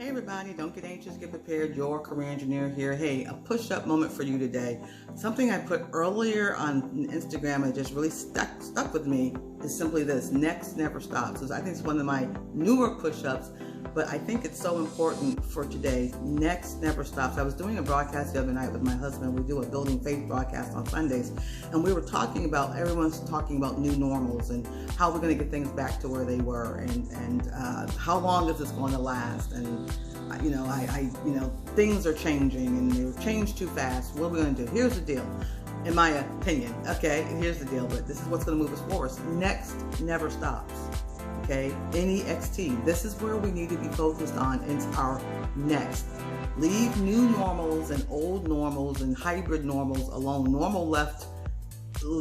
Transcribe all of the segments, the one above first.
Hey everybody, don't get anxious, get prepared. Your career engineer here. Hey, a push-up moment for you today. Something I put earlier on Instagram that just really stuck with me is simply this: next never stops. I think it's one of my newer push-ups, but I think it's so important for today. Next never stops. I was doing a broadcast the other night with my husband. We do a Building Faith broadcast on Sundays, and we were talking about, everyone's talking about new normals and how we're going to get things back to where they were, and how long is this going to last, and things are changing and they've changed too fast. What are we going to do? Here's the deal, in my opinion. Okay, here's the deal, but this is what's going to move us forward. Next never stops. Okay, NEXT. This is where we need to be focused on. It's our next. Leave new normals and old normals and hybrid normals alone. Normal left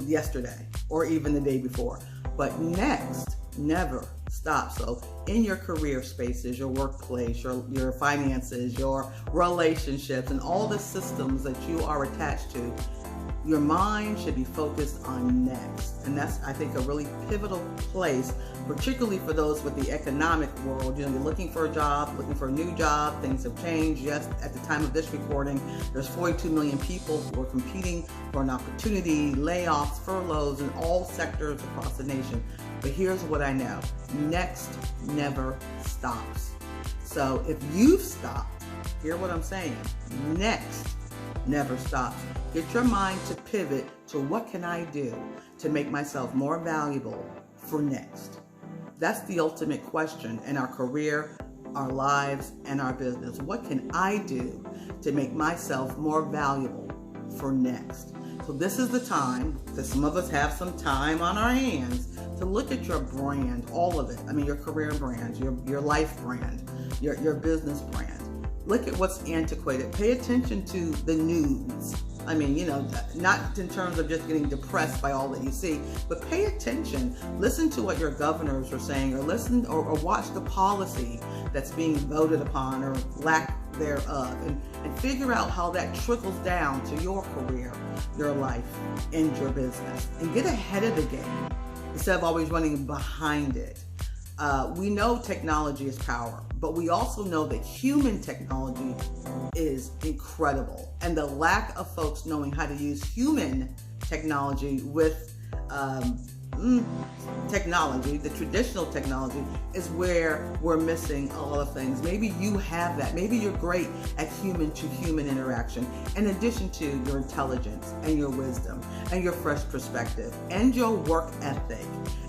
yesterday or even the day before, but next never stop. So in your career spaces, your workplace, your finances, your relationships, and all the systems that you are attached to, your mind should be focused on next. And that's, I think, a really pivotal place, particularly for those with the economic world. You're looking for a job, looking for a new job. Things have changed. Yes, at the time of this recording, there's 42 million people who are competing for an opportunity, layoffs, furloughs in all sectors across the nation. But here's what I know: next never stops. So if you've stopped, hear what I'm saying: next never stops. Get your mind to pivot to, what can I do to make myself more valuable for next? That's the ultimate question in our career, our lives, and our business. What can I do to make myself more valuable for next? So this is the time, because some of us have some time on our hands, to look at your brand, all of it. I mean, your career brand, your life brand, your business brand. Look at what's antiquated. Pay attention to the news. I mean, not in terms of just getting depressed by all that you see, but pay attention. Listen to what your governors are saying, or listen or watch the policy that's being voted upon or lack thereof, and figure out how that trickles down to your career, your life, and your business. And get ahead of the game instead of always running behind it. We know technology is power, but we also know that human technology is incredible. And the lack of folks knowing how to use human technology with technology, the traditional technology, is where we're missing a lot of things. Maybe you have that. Maybe you're great at human-to-human interaction, in addition to your intelligence and your wisdom and your fresh perspective and your work ethic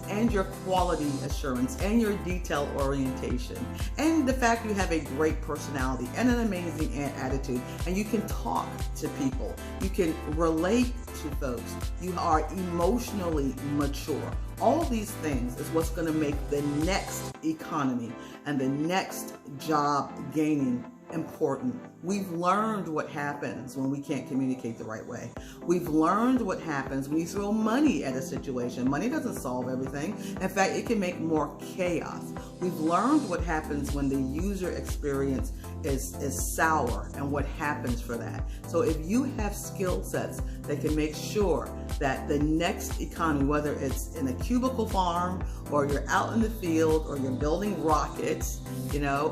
and your quality assurance and your detail orientation and the fact you have a great personality and an amazing attitude, and you can talk to people, you can relate to folks, you are emotionally mature. All of these things is what's going to make the next economy and the next job gaining important. We've learned what happens when we can't communicate the right way. We've learned what happens when you throw money at a situation. Money doesn't solve everything. In fact, it can make more chaos. We've learned what happens when the user experience is sour and what happens for that. So if you have skill sets that can make sure that the next economy, whether it's in a cubicle farm or you're out in the field or you're building rockets,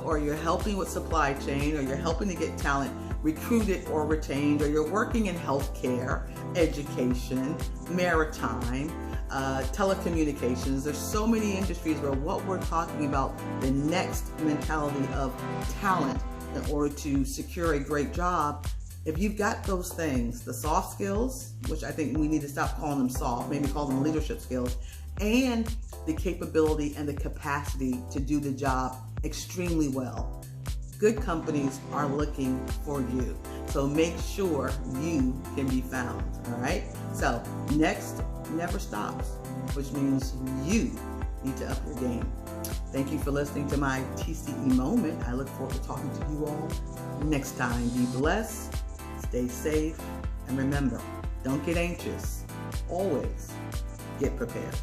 or you're helping with supply chain, or you're helping to get talent recruited or retained, or you're working in healthcare, education, maritime, telecommunications. There's so many industries where what we're talking about, the next mentality of talent in order to secure a great job. If you've got those things, the soft skills, which I think we need to stop calling them soft, maybe call them leadership skills, and the capability and the capacity to do the job extremely well, good companies are looking for you. So make sure you can be found, all right? So next never stops, which means you need to up your game. Thank you for listening to my TCE moment. I look forward to talking to you all next time. Be blessed, stay safe, and remember, don't get anxious. Always get prepared.